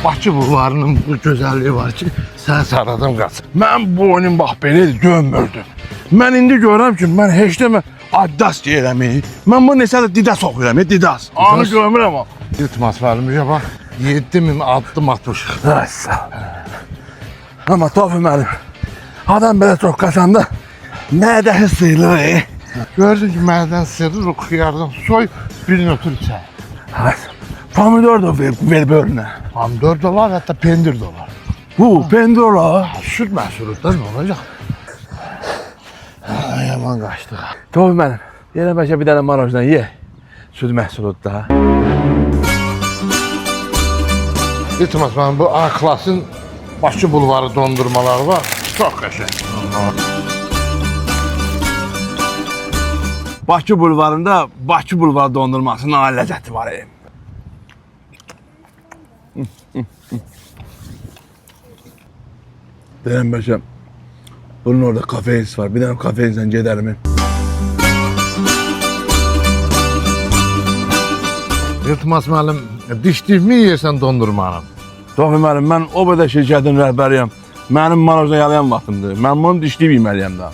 Bakı bulvarının bu gözəlliyi var ki, sən saradım qaç. Mən bu oyunun bax belə dönmürdüm. Mən indi görürəm ki, mən heç demə Adidas deyirəm. Mən bu neçə də Didas oxuyuram, Didas. Anı görmürəm o. Yırtmaz vermişə bax, 7000 addım atmışıq. Ay sağ ol. Amma Tofi müəllim, adam belə çox qaçanda mədəhi sıyılır. Gördün ki, mədən sıyılır, o xiyardan soy, birini ötür içəri. Pomidor da ver bölünə. Pomidor da var, hətta pendir də var. Bu, pendir olar. Süt məhsuludur, nə olacaq? Yaman qaçdıq. Tofi müəllim, yenə bəlkə bir dənə marojdan ye. Süt məhsuludur da. Yırtmaz mənim, bu A-klasın Bakı bulvarı dondurmaları var. Çox qəşəng. Bakı bulvarında Bakı bulvarı dondurmasının alə ləzzəti var. Deyəm bəlkə bunun orada kafeysi var. Bir dənə kafeyizdən gedərim. Yırtmaz müəllim, dişdiyimi yeyirsən dondurmanın? Tofi müəllim, mən o qədər şirkətin rəhbəriyəm. Mənim marojda yalayan vaxtımdır. Mən bunu dişliyib yeməliyəm daha.